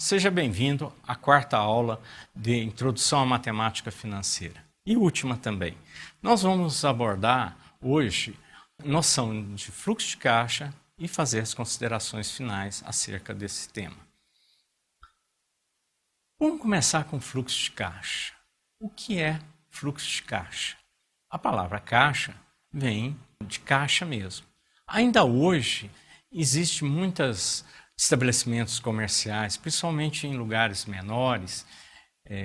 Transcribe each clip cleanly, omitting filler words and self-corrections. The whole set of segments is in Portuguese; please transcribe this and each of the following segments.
seja bem-vindo à quarta aula de Introdução à Matemática Financeira. E última também. Nós vamos abordar hoje noção de fluxo de caixa e fazer as considerações finais acerca desse tema. Vamos começar com fluxo de caixa. O que é fluxo de caixa? A palavra caixa vem de caixa mesmo. Ainda hoje, existem muitos estabelecimentos comerciais, principalmente em lugares menores,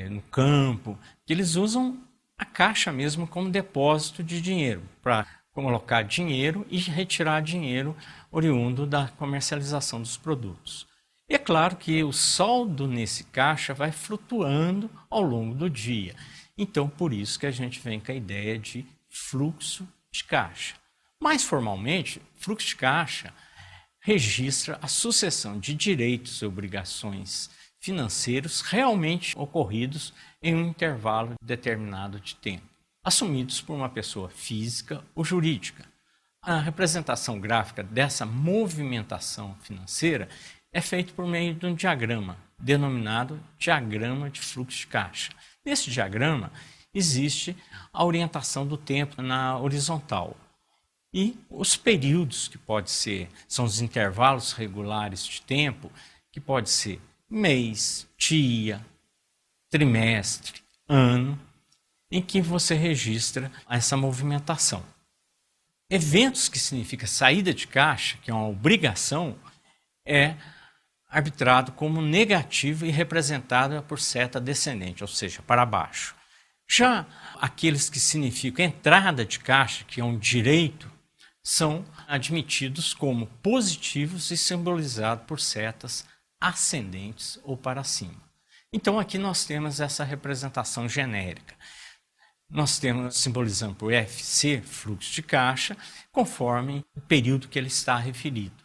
no campo, que eles usam a caixa mesmo como depósito de dinheiro, para colocar dinheiro e retirar dinheiro oriundo da comercialização dos produtos. E é claro que o saldo nesse caixa vai flutuando ao longo do dia. Então, por isso que a gente vem com a ideia de fluxo de caixa. Mais formalmente, fluxo de caixa registra a sucessão de direitos e obrigações financeiros realmente ocorridos em um intervalo determinado de tempo, assumidos por uma pessoa física ou jurídica. A representação gráfica dessa movimentação financeira é feita por meio de um diagrama, denominado diagrama de fluxo de caixa. Nesse diagrama existe a orientação do tempo na horizontal. E os períodos que são os intervalos regulares de tempo, que pode ser mês, dia, trimestre, ano, em que você registra essa movimentação. Eventos, que significa saída de caixa, que é uma obrigação, é arbitrado como negativo e representado por seta descendente, ou seja, para baixo. Já aqueles que significam entrada de caixa, que é um direito, são admitidos como positivos e simbolizados por setas ascendentes ou para cima. Então aqui nós temos essa representação genérica. Nós temos simbolizando por FC, fluxo de caixa, conforme o período que ele está referido.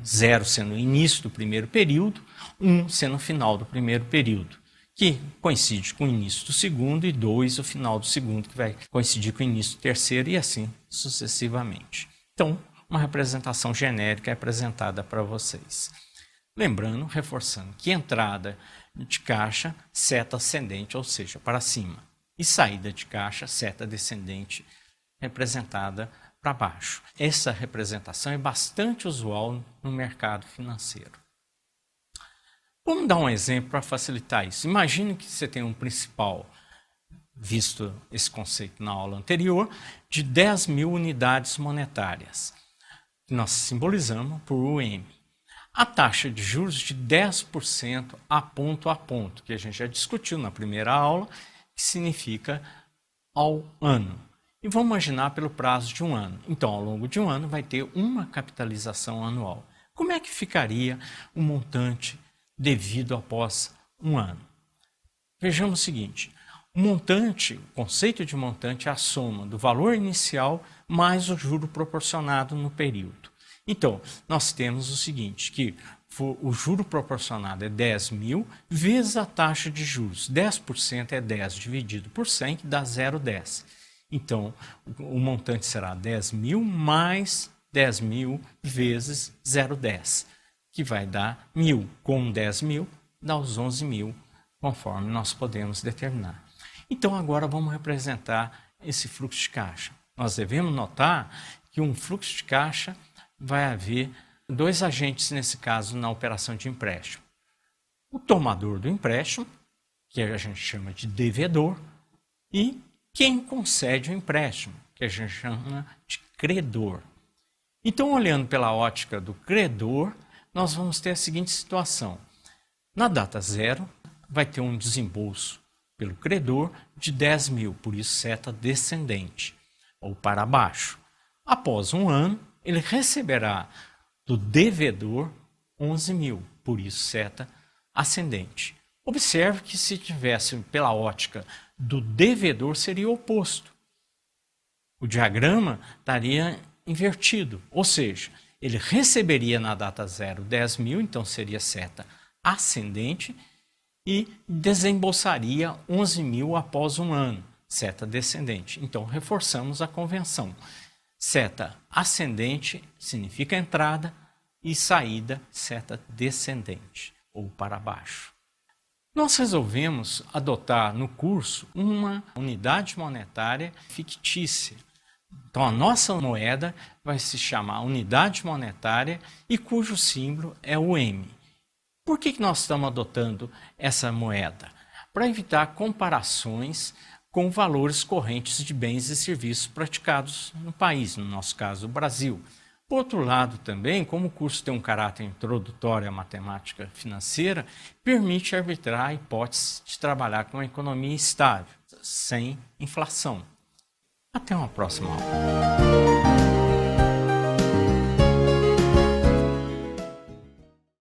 0 sendo o início do primeiro período, 1 sendo o final do primeiro período, que coincide com o início do segundo, e 2 o final do segundo, que vai coincidir com o início do terceiro, e assim sucessivamente. Então, uma representação genérica é apresentada para vocês. Lembrando, reforçando, que entrada de caixa, seta ascendente, ou seja, para cima, e saída de caixa, seta descendente, representada para baixo. Essa representação é bastante usual no mercado financeiro. Vamos dar um exemplo para facilitar isso. Imagine que você tem um principal, visto esse conceito na aula anterior, de 10 mil unidades monetárias, que nós simbolizamos por UM. A taxa de juros de 10% a ponto, que a gente já discutiu na primeira aula, que significa ao ano. E vamos imaginar pelo prazo de um ano. Então, ao longo de um ano, vai ter uma capitalização anual. Como é que ficaria o montante devido após um ano? Vejamos o seguinte. O conceito de montante é a soma do valor inicial mais o juro proporcionado no período. Então, nós temos o seguinte, que o juro proporcionado é 10 mil vezes a taxa de juros. 10% é 10 dividido por 100, que dá 0,10. Então, o montante será 10 mil mais 10 mil vezes 0,10, que vai dar 1.000. Com 10 mil, dá os 11 mil, conforme nós podemos determinar. Então, agora vamos representar esse fluxo de caixa. Nós devemos notar que um fluxo de caixa vai haver dois agentes, nesse caso, na operação de empréstimo. O tomador do empréstimo, que a gente chama de devedor, e quem concede o empréstimo, que a gente chama de credor. Então, olhando pela ótica do credor, nós vamos ter a seguinte situação. Na data zero, vai ter um desembolso pelo credor de 10 mil, por isso seta descendente, ou para baixo. Após um ano, ele receberá do devedor 11 mil, por isso seta ascendente. Observe que se tivesse pela ótica do devedor, seria o oposto. O diagrama estaria invertido, ou seja, ele receberia na data zero 10 mil, então seria seta ascendente, e desembolsaria 11 mil após um ano, seta descendente. Então, reforçamos a convenção. Seta ascendente significa entrada e saída, seta descendente. ou para baixo. Nós resolvemos adotar no curso uma unidade monetária fictícia. Então, a nossa moeda vai se chamar unidade monetária e cujo símbolo é o M. Por que nós estamos adotando essa moeda? Para evitar comparações com valores correntes de bens e serviços praticados no país, no nosso caso, o Brasil. Por outro lado, também, como o curso tem um caráter introdutório à matemática financeira, permite arbitrar a hipótese de trabalhar com uma economia estável, sem inflação. Até uma próxima aula.